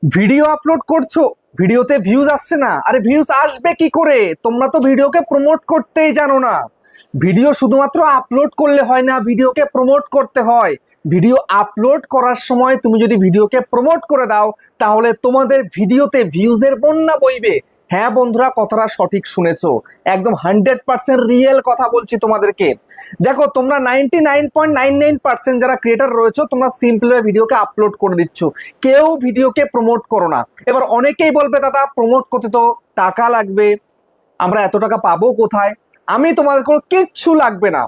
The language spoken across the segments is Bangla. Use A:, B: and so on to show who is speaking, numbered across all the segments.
A: ভিডিও আপলোড করছো, ভিডিওতে ভিউজ আসছে না। আরে ভিউজ আসবে কি করে? তোমরা তো ভিডিওকে প্রমোট করতেই জানো না। ভিডিও শুধুমাত্র আপলোড করলে হয় না, ভিডিওকে প্রমোট করতে হয়। ভিডিও আপলোড করার সময় তুমি যদি ভিডিওকে প্রমোট করে দাও, তাহলে তোমাদের ভিডিওতে ভিউজের বন্যা বইবে। হ্যাঁ বন্ধুরা, কথাটা সঠিক শুনেছো, একদম 100% রিয়েল কথা বলছি তোমাদেরকে। দেখো, তোমরা 99.99% যারা ক্রিয়েটার রয়েছে, তোমরা সিম্পল ভিডিওকে আপলোড করে দিচ্ছ, কেউ ভিডিওকে প্রমোট করো না। এবার অনেকেই বলবে দাদা প্রমোট করতে তো টাকা লাগবে, আমরা এত টাকা পাবো কোথায়? আমি তোমাদের কোনো কিচ্ছু লাগবে না,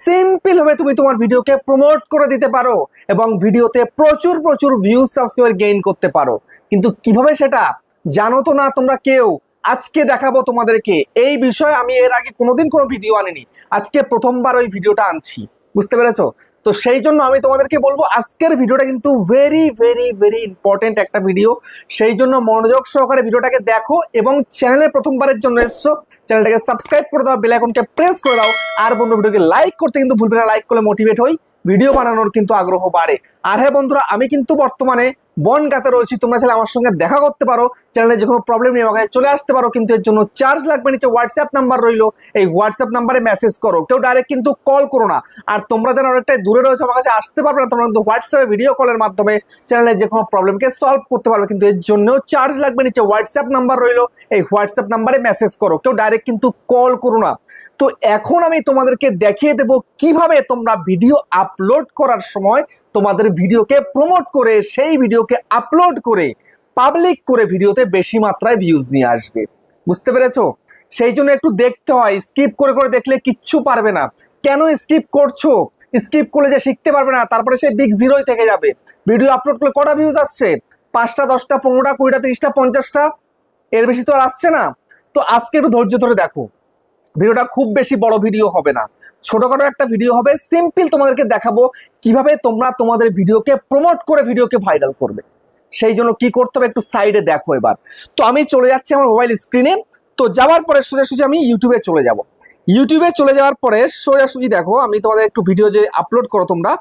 A: সিম্পল ভাবে তুমি তোমার ভিডিওকে প্রমোট করে দিতে পারো এবং ভিডিওতে প্রচুর প্রচুর ভিউজ সাবস্ক্রাইবার গেইন করতে পারো। কিন্তু কিভাবে সেটা জানো তো না তোমরা কেউ। আজকে দেখাবো তোমাদেরকে এই বিষয়ে। আমি এর আগে কোনোদিন কোনো ভিডিও আনিনি, আজকে প্রথমবার ওই ভিডিওটা আনছি, বুঝতে পেরেছো? তো সেই জন্য আমি তোমাদেরকে বলবো আজকের ভিডিওটা কিন্তু ভেরি ভেরি ভেরি ইম্পর্টেন্ট একটা ভিডিও। সেই জন্য মনোযোগ সহকারে ভিডিওটাকে দেখো এবং চ্যানেলে প্রথমবারের জন্য এসছো, চ্যানেলটাকে সাবস্ক্রাইব করে দাও, বেল আইকনকে প্রেস করে দাও। আর বন্ধু, ভিডিওকে লাইক করতে কিন্তু ভুলবে না, লাইক করলে মোটিভেট হই, ভিডিও বানানোর কিন্তু আগ্রহ বাড়ে। আর হ্যাঁ বন্ধুরা, আমি কিন্তু বর্তমানে বনগাঁতে রয়েছি, তোমরা চাইলে আমার সঙ্গে দেখা করতে পারো, চ্যানেলে যে কোনো প্রবলেম নিয়ে আমাকে চলে আসতে পারো। কিন্তু এর জন্য চার্জ লাগবে, নিচে হোয়াটসঅ্যাপ নাম্বার রইলো, এই হোয়াটসঅ্যাপ নাম্বারে মেসেজ করো, কেউ ডাইরেক্ট কিন্তু কল করো না। আর তোমরা যারা অনেকটাই দূরে রয়েছে, আমার কাছে আসতে পারবে না, তোমরা কিন্তু হোয়াটসঅ্যাপে ভিডিও কলের মাধ্যমে চ্যানেলে যে কোনো প্রবলেমকে সলভ করতে পারবে। কিন্তু এর জন্যও চার্জ লাগবে, নিচে হোয়াটসঅ্যাপ নাম্বার রইলো, এই হোয়াটসঅ্যাপ নাম্বারে মেসেজ করো, কেউ ডাইরেক্ট কিন্তু কল করো না। তো এখন আমি তোমাদেরকে দেখিয়ে দেবো কিভাবে তোমরা ভিডিও আপলোড করার সময় তোমাদের ভিডিওকে প্রমোট করে সেই ভিডিওকে আপলোড করে পাবলিক করে ভিডিওতে বেশি মাত্রায় ভিউজ নিয়ে আসবে। বুঝতে পেরেছো? সেই জন্য একটু দেখতে হয়, স্কিপ করে করে দেখলে কিচ্ছু পারবে না। কেন স্কিপ করছো? স্কিপ করলে যে শিখতে পারবে না, তারপরে সেই বিগ জিরোই থেকে যাবে। ভিডিও আপলোড করলে কটা ভিউজ আসছে? 5টা, 10টা, 15টা, 20টা, 30টা, 50টা, এর বেশি তো আর আসছে না। তো আজকে একটু ধৈর্য ধরে দেখো, ভিডিওটা খুব বেশি বড় ভিডিও হবে না, ছোটখাটো একটা ভিডিও হবে। সিম্পল তোমাদেরকে দেখাবো কিভাবে তোমরা তোমাদের ভিডিওকে প্রমোট করে ভিডিওকে ভাইরাল করবে। সেই জন্য কি করতে হবে একটু সাইডে দেখো এবার। তো আমি চলে যাচ্ছি আমার মোবাইল স্ক্রিনে। তো যাওয়ার পরে সোজাসুজি আমি ইউটিউবে চলে যাব। ইউটিউবে চলে যাওয়ার পরে সোজাসুজি দেখো, আমি তোমাদের একটু ভিডিও যে আপলোড করো তোমরা,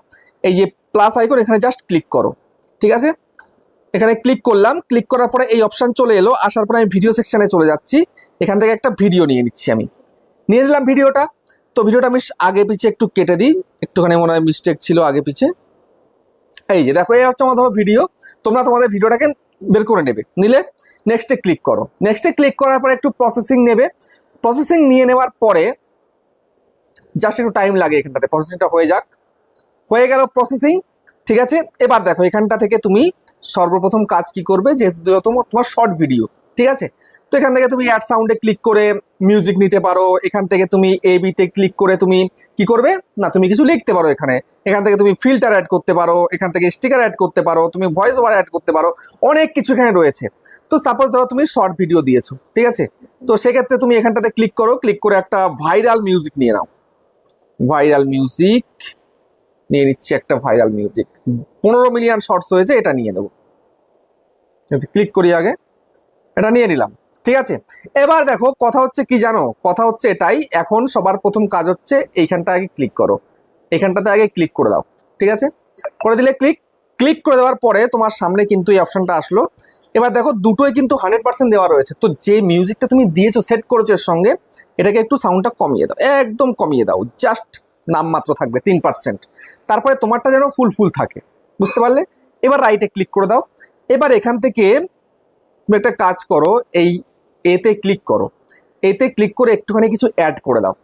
A: এই যে প্লাস আইকন, এখানে জাস্ট ক্লিক করো। ঠিক আছে, এখানে ক্লিক করলাম, ক্লিক করার পরে এই অপশন চলে এলো। আসার পরে আমি ভিডিও সেকশনে চলে যাচ্ছি, এখান থেকে একটা ভিডিও নিয়ে নিচ্ছি। আমি নিয়ে নিলাম ভিডিওটা। তো ভিডিওটা আমি আগে পিছে একটু কেটে দিই, একটুখানি মনে হয় মিস্টেক ছিল আগে পিছে। এই যে দেখো, এই হচ্ছে আমার ধরো ভিডিও। তোমরা তোমাদের ভিডিওটাকে বের করে নেবে, নিলে নেক্সটে ক্লিক করো। নেক্সটে ক্লিক করার পরে একটু প্রসেসিং নেবে। প্রসেসিং নিয়ে নেওয়ার পরে জাস্ট একটু টাইম লাগে, এখানটাতে প্রসেসিংটা হয়ে যাক। হয়ে গেল প্রসেসিং। ঠিক আছে, এবার দেখো এখানটা থেকে তুমি সর্বপ্রথম কাজ কি করবে, যেহেতু তোমার শর্ট ভিডিও, ঠিক আছে। তো এখান থেকে তুমি অ্যাড সাউন্ডে ক্লিক করে মিউজিক নিতে পারো। এখান থেকে তুমি এবিতে ক্লিক করে তুমি কি করবে না, তুমি কিছু লিখতে পারো এখানে। এখান থেকে তুমি ফিল্টার অ্যাড করতে পারো, এখান থেকে স্টিকার অ্যাড করতে পারো, তুমি ভয়েস ওভার অ্যাড করতে পারো, অনেক কিছু এখানে রয়েছে। তো সাপোজ ধরো তুমি শর্ট ভিডিও দিয়েছো, ঠিক আছে। তো সেক্ষেত্রে তুমি এখানটাতে ক্লিক করো, ক্লিক করে একটা ভাইরাল মিউজিক নিয়ে নাও। ভাইরাল মিউজিক নিয়ে নিচ্ছি, একটা ভাইরাল মিউজিক 15 মিলিয়ন শর্টস হয়েছে, এটা নিয়ে নেব। ক্লিক করি আগে, এটা নিয়ে নিলাম। ঠিক আছে, এবার দেখো কথা হচ্ছে কি জানো, কথা হচ্ছে এটাই। এখন সবার প্রথম কাজ হচ্ছে এইখানটা আগে ক্লিক করো, এখানটাতে আগে ক্লিক করে দাও। ঠিক আছে, করে দিলে ক্লিক। ক্লিক করে দেওয়ার পরে তোমার সামনে কিন্তু এই অপশনটা আসলো। এবার দেখো দুটোই কিন্তু 100% দেওয়া রয়েছে। তো যে মিউজিকটা তুমি দিয়েছো, সেট করেছো এর সঙ্গে, এটাকে একটু সাউন্ডটা কমিয়ে দাও, একদম কমিয়ে দাও, জাস্ট নামমাত্র থাকবে 3%। তারপরে তোমারটা যেন ফুল ফুল থাকে, বুঝতে পারলে? এবার রাইটে ক্লিক করে দাও। এবার এখান থেকে তুমি একটা কাজ করো, এই এতে ক্লিক করো। এতে ক্লিক করে একটুখানি কিছু অ্যাড করে দাও।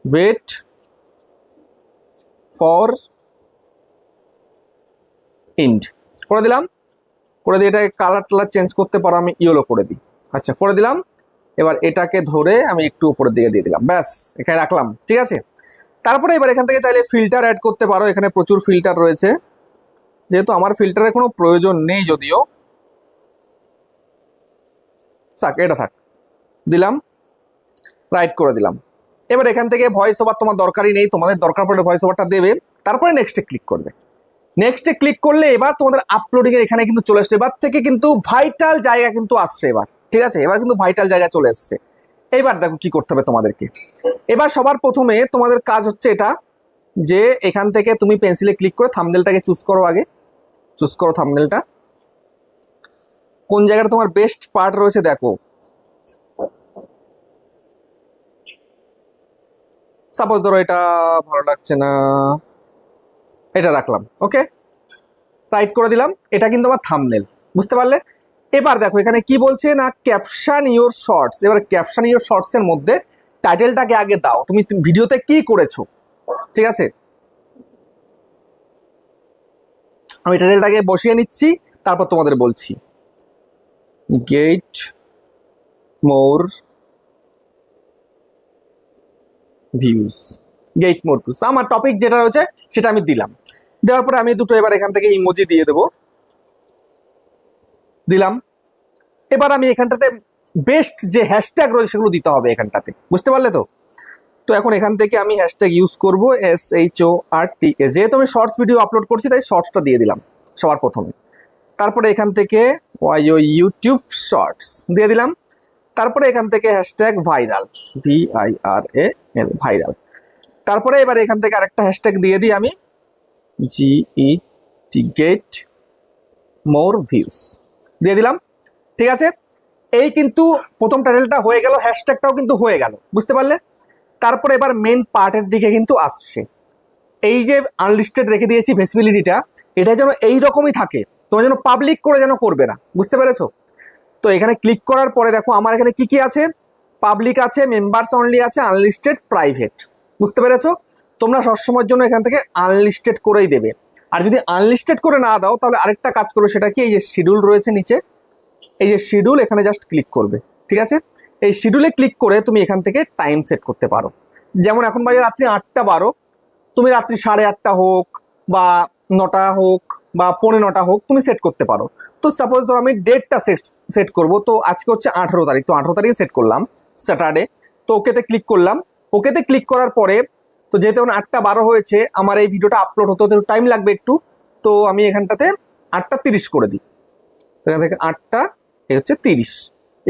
A: ওয়েট ফর ইন্ড করে দিলাম। করে দিয়ে এটাকে কালার টালার চেঞ্জ করতে পারো, আমি ইয়েলো করে দিই। আচ্ছা, করে দিলাম। এবার এটাকে ধরে আমি একটু উপরের দিকে দিয়ে দিলাম, ব্যাস এখানে রাখলাম। ঠিক আছে, তারপরে এবার এখান থেকে চাইলে ফিল্টার অ্যাড করতে পারো, এখানে প্রচুর ফিল্টার রয়েছে। যেহেতু আমার ফিল্টারের কোনো প্রয়োজন নেই, যদিও থাক, এটা থাক, দিলাম, রাইট করে দিলাম। এবার এখান থেকে ভয়েস ওভার তোমার দরকারই নেই, তোমাদের দরকার পড়লে ভয়েস ওভারটা দেবে। তারপরে নেক্সটে ক্লিক করবে। নেক্সটে ক্লিক করলে এবার তোমাদের আপলোডিং এর এখানে কিন্তু চলে আসছে। এবার থেকে কিন্তু ভাইটাল জায়গা কিন্তু আসছে এবার। ঠিক আছে, এবার কিন্তু ভাইটাল জায়গা চলে এসছে। এবার দেখো কি করতে হবে তোমাদেরকে। এবার সবার প্রথমে তোমাদের কাজ হচ্ছে এটা, যে এখান থেকে তুমি পেন্সিলে ক্লিক করে থাম্বনেলটাকে চুজ করো। আগে চুজ করো থাম্বনেলটা। কোন জায়গাটা তোমার বেস্ট পার্ট রয়েছে দেখো। সাপোজ ধরো এটা ভালো লাগছে না, এটা রাখলাম, ওকে, রাইট করে দিলাম। এটা কিন্তু আমার থাম্বনেল, বুঝতে পারলে? এবার দেখো এখানে কি বলছে না, ক্যাপশন ইওর শর্টস। এবার ক্যাপশন ইওর শর্টস এর মধ্যে টাইটেলটাকে আগে দাও, তুমি ভিডিওতে কি করেছো, ঠিক আছে? আমি টাইটেলটাকে বসিয়ে নিচ্ছি, তারপর তোমাদের বলছি। Get more views, get more views, আমার টপিক যেটা রয়েছে সেটা আমি দিলাম। দেওয়ার পরে আমি দুটো এবার এখান থেকে ইমোজি দিয়ে দেবো, দিলাম। এবার আমি এখানটাতে বেস্ট যে হ্যাশট্যাগ রয়েছে সেগুলো দিতে হবে এখানটাতে, বুঝতে পারলে তো? তো এখন এখান থেকে আমি হ্যাশট্যাগ ইউজ করব SHORTS, যেহেতু আমি শর্টস ভিডিও আপলোড করছি তাই শর্টসটা দিয়ে দিলাম সবার প্রথমে। তারপরে এখান থেকে ইউটিউব শর্টস দিয়ে দিলাম। তারপরে এখান থেকে হ্যাশট্যাগ ভাইরাল, VIRAL, ভাইরাল। তারপরে এবার এখান থেকে আরেকটা হ্যাশট্যাগ দিয়ে দিই আমি, গেট মোর ভিউজ দিয়ে দিলাম, ঠিক আছে? এই কিন্তু প্রথম টাইটেলটা হয়ে গেল, হ্যাশট্যাগটাও কিন্তু হয়ে গেল, বুঝতে পারলে? তারপরে এবার মেন পার্টের দিকে কিন্তু আসছে। এই যে আনলিস্টেড রেখে দিয়েছি ভিজিবিলিটিটা, এটা যেন এই রকমই থাকে, তোমার যেন পাবলিক করে যেন করবে না, বুঝতে পেরেছো? তো এখানে ক্লিক করার পরে দেখো আমার এখানে কি কি আছে, পাবলিক আছে, মেম্বার্স অনলি আছে, আনলিস্টেড, প্রাইভেট, বুঝতে পেরেছো? তোমরা সবসময়ের জন্য এখান থেকে আনলিস্টেড করেই দেবে। আর যদি আনলিস্টেড করে না দাও তাহলে আরেকটা কাজ করবে, সেটা কি, এই যে শিডিউল রয়েছে নিচে, এই যে শিডিউল, এখানে জাস্ট ক্লিক করবে, ঠিক আছে? এই শিডিউলে ক্লিক করে তুমি এখান থেকে টাইম সেট করতে পারো। যেমন এখন বাজে রাত্রি 8টা 12, তুমি রাত্রি 8:30 হোক বা 9টা হোক বা 9:45 হোক, তুমি সেট করতে পারো। তো সাপোজ ধরো আমি ডেটটা সেট করব, তো আজকে হচ্ছে 18 তারিখ, তো 18 তারিখে সেট করলাম, স্যাটারডে। তো ওকেতে ক্লিক করলাম। ওকেতে ক্লিক করার পরে তো যেহেতু এখন 8টা 12 হয়েছে, আমার এই ভিডিওটা আপলোড হতে হতে টাইম লাগবে একটু, তো আমি এখানটাতে 8টা 30 করে দিই। তো এখান থেকে 8টা, এই হচ্ছে 30,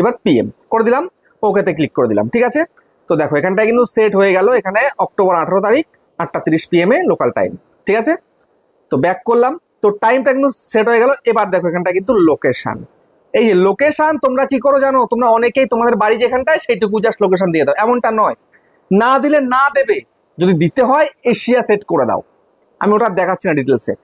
A: এবার PM করে দিলাম, ওকেতে ক্লিক করে দিলাম, ঠিক আছে? তো দেখো এখানটায় কিন্তু সেট হয়ে গেল, এখানে অক্টোবর 18 তারিখ 8টা 30 PM লোকাল টাইম, ঠিক আছে? তো ব্যাক করলাম, তো টাইমটা কিন্তু সেট হয়ে গেল। এবার দেখো এখানটা কিন্তু লোকেশন, এই যে লোকেশন, তোমরা কি করো জানো, তোমরা অনেকেই তোমাদের বাড়ি যেখানটায় সেইটুকু জাস্ট লোকেশন দিয়ে দাও, এমনটা নয়, না দিলে না দেবে, যদি দিতে হয় এশিয়া সেট করে দাও, আমি ওটা দেখাচ্ছি না ডিটেলসে।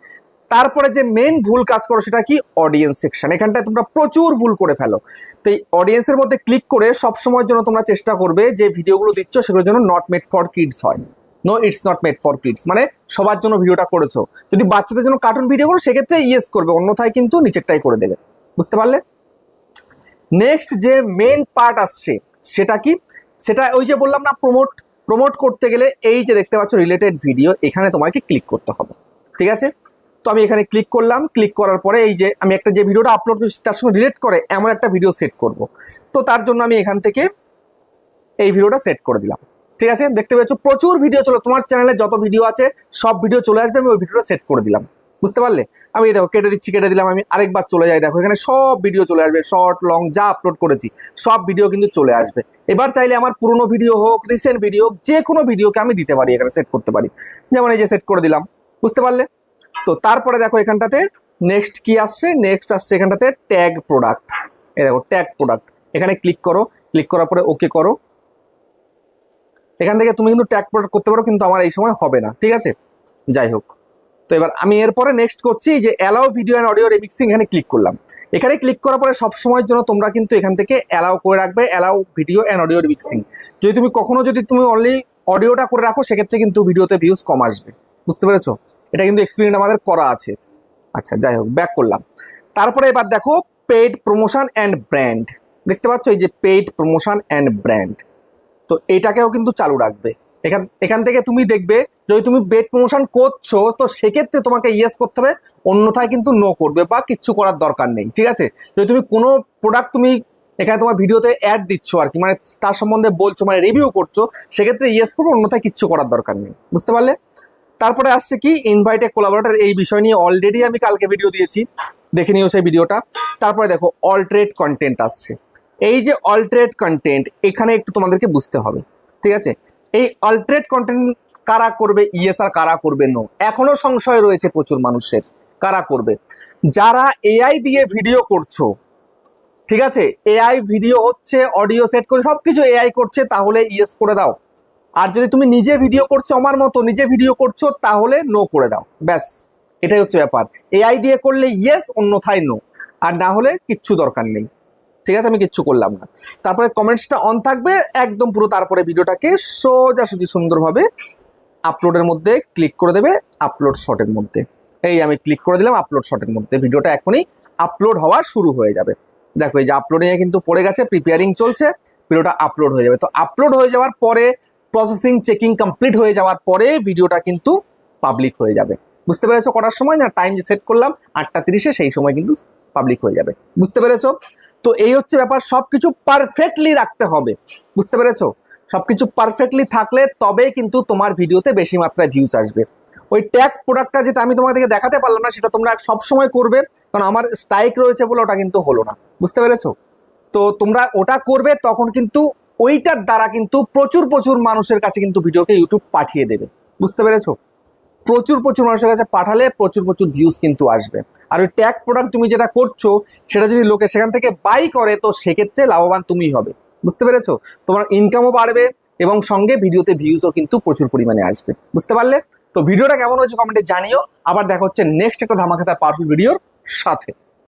A: তারপরে যে মেন ভুল কাজ করো সেটা কি, অডিয়েন্স সেকশন, এখানটায় তোমরা প্রচুর ভুল করে ফেলো। তো এই অডিয়েন্সের মধ্যে ক্লিক করে সব সময়ের জন্য তোমরা চেষ্টা করবে যে ভিডিওগুলো দিচ্ছ সেগুলোর জন্য নট মেড ফর কিডস হয়। No, it's not made for kids, মানে সবার জন্য ভিডিওটা করেছো। যদি বাচ্চাদের জন্য কার্টুন ভিডিও করো সেক্ষেত্রে ইয়েস করবে, অন্যথায় কিন্তু নিচেরটাই করে দেবে, বুঝতে পারলে? নেক্সট যে মেন পার্ট আসছে সেটা কি, সেটা ওই যে বললাম না, প্রমোট করতে গেলে এই যে দেখতে পাচ্ছ রিলেটেড ভিডিও, এখানে তোমাকে ক্লিক করতে হবে, ঠিক আছে? তো আমি এখানে ক্লিক করলাম, ক্লিক করার পরে এই যে আমি একটা যে ভিডিওটা আপলোড করছি তার সঙ্গে রিলেট করে এমন একটা ভিডিও সেট করব। তো তার জন্য আমি এখান থেকে এই ভিডিওটা সেট করে দিলাম, ঠিক আছে? দেখতে পাচ্ছ প্রচুর ভিডিও চলো, তোমার চ্যানেলে যত ভিডিও আছে সব ভিডিও চলে আসবে, আমি ওই ভিডিওটা সেট করে দিলাম, বুঝতে পারলে? আমি দেখো কেটে দিচ্ছি, কেটে দিলাম, আমি আরেকবার চলে যাই, দেখো এখানে সব ভিডিও চলে আসবে, শর্ট লং যা আপলোড করেছি সব ভিডিও কিন্তু চলে আসবে। এবার চাইলে আমার পুরোনো ভিডিও হোক, রিসেন্ট ভিডিও হোক, যে কোনো ভিডিওকে আমি দিতে পারি, এখানে সেট করতে পারি, যেমন এই যে সেট করে দিলাম, বুঝতে পারলে? তো তারপরে দেখো এখানটাতে নেক্সট কি আসছে, নেক্সট আসছে এখানটাতে ট্যাগ প্রোডাক্ট, এই দেখো ট্যাগ প্রোডাক্ট, এখানে ক্লিক করো, ক্লিক করার পরে ওকে করো। এখান থেকে তুমি কিন্তু ট্যাগ প্রোডাক্ট করতে পারো, কিন্তু আমার এই সময় হবে না, ঠিক আছে? যাই হোক, তো এবার আমি এরপরে নেক্সট করছি যে allow video and audio remixing, এখানে ক্লিক করলাম। এখানে ক্লিক করার পরে সব সময়ের জন্য তোমরা কিন্তু এখান থেকে অ্যালাউ করে রাখবে, allow video and audio remixing. যদি তুমি কখনো যদি তুমি অনলি অডিওটা করে রাখো সেক্ষেত্রে কিন্তু ভিডিওতে ভিউজ কম আসবে, বুঝতে পেরেছো? এটা কিন্তু এক্সপেরিমেন্ট আমাদের করা আছে। আচ্ছা যাই হোক, ব্যাক করলাম। তারপরে এবার দেখো পেইড প্রমোশন অ্যান্ড ব্র্যান্ড, দেখতে পাচ্ছ এই যে পেইড প্রমোশন অ্যান্ড ব্র্যান্ড, তো এটাকেও কিন্তু চালু রাখবে। এখান থেকে তুমি দেখবে যদি তুমি পেইড প্রমোশন করছো তো সেক্ষেত্রে তোমাকে ইয়েস করতে হবে, অন্যথায় কিন্তু নো করবে বা কিচ্ছু করার দরকার নেই, ঠিক আছে? যদি তুমি কোনো প্রোডাক্ট তুমি এখানে তোমার ভিডিওতে অ্যাড দিচ্ছ আর কি, মানে তার সম্বন্ধে বলছো, মানে রিভিউ করছো, সেক্ষেত্রে ইয়েস করবে, অন্যথায় কিচ্ছু করার দরকার নেই, বুঝতে পারলে? তারপরে আসছে কি, ইনভাইট এ কোলাবোরেটর, এই বিষয় নিয়ে অলরেডি আমি কালকে ভিডিও দিয়েছি, দেখে নিও সেই ভিডিওটা। তারপরে দেখো অল্টারেট কন্টেন্ট আসছে, এই যে অল্টারেট কন্টেন্ট, এখানে একটু তোমাদেরকে বুঝতে হবে, ঠিক আছে? এই অল্টারেট কন্টেন্ট কারা করবে ইয়েস আর কারা করবে নো, এখনো সংশয় রয়েছে প্রচুর মানুষের, কারা করবে? যারা AI দিয়ে ভিডিও করছো, ঠিক আছে, এআই ভিডিও হচ্ছে, অডিও সেট করে সবকিছু এআই করছে, তাহলে ইয়েস করে দাও। আর যদি তুমি নিজে ভিডিও করছো আমার মতো নিজে ভিডিও করছো তাহলে নো করে দাও, ব্যাস এটাই হচ্ছে ব্যাপার। এআই দিয়ে করলে ইয়েস, অন্যথায় নো, আর না হলে কিচ্ছু দরকার নেই। ঠিক আছে, আমি কিচ্ছু করলাম না। তারপরে কমেন্টসটা অন থাকবে একদম পুরো, তারপরে ভিডিওটাকে সোজাসুজি সুন্দরভাবে আপলোডের মধ্যে ক্লিক করে দেবে, আপলোড শটের মধ্যে। এই আমি ক্লিক করে দিলাম আপলোড শটের মধ্যে, ভিডিওটা এখনই আপলোড হওয়া শুরু হয়ে যাবে। দেখো এই যে আপলোডিং এ কিন্তু পড়ে গেছে, প্রিপেয়ারিং চলছে, ভিডিওটা আপলোড হয়ে যাবে। তো আপলোড হয়ে যাওয়ার পরে প্রসেসিং চেকিং কমপ্লিট হয়ে যাওয়ার পরে ভিডিওটা কিন্তু পাবলিক হয়ে যাবে। বুঝতে পেরেছো কটার সময় না টাইম যে সেট করলাম 8:30, সেই সময় কিন্তু পাবলিক হয়ে যাবে। বুঝতে পেরেছো? তো এই হচ্ছে ব্যাপার, সবকিছু পারফেক্টলি রাখতে হবে। বুঝতে পেরেছো? সবকিছু পারফেক্টলি থাকলে তবেই কিন্তু তোমার ভিডিওতে বেশি মাত্রায় ভিউজ আসবে। ওই ট্যাগ প্রোডাক্টটা যেটা আমি তোমাদেরকে দেখাতে পারলাম না, সেটা তোমরা সবসময় করবে, কারণ আমার স্ট্রাইক রয়েছে বলে ওটা কিন্তু হলো না। বুঝতে পেরেছো? তো তোমরা ওটা করবে, তখন কিন্তু ওইটার দ্বারা কিন্তু প্রচুর প্রচুর মানুষের কাছে কিন্তু ভিডিওকে ইউটিউব পাঠিয়ে দেবে। বুঝতে পেরেছো? প্রচুর প্রচুর মানুষের কাছে পাঠালে প্রচুর প্রচুর ভিউজ কিন্তু আসবে। আর ওই ট্যাগ প্রোডাক্ট তুমি যেটা করছো সেটা যদি লোকে সেখান থেকে বাই করে, তো সেক্ষেত্রে লাভবান তুমিই হবে। বুঝতে পেরেছো? তোমার ইনকামও বাড়বে এবং সঙ্গে ভিডিওতে ভিউজও কিন্তু প্রচুর পরিমাণে আসবে। বুঝতে পারলে? তো ভিডিওটা কেমন হয়েছে কমেন্টে জানিও। আবার দেখা হচ্ছে নেক্সট একটা ধামাকাদার পাওয়ারফুল ভিডিওর সাথে।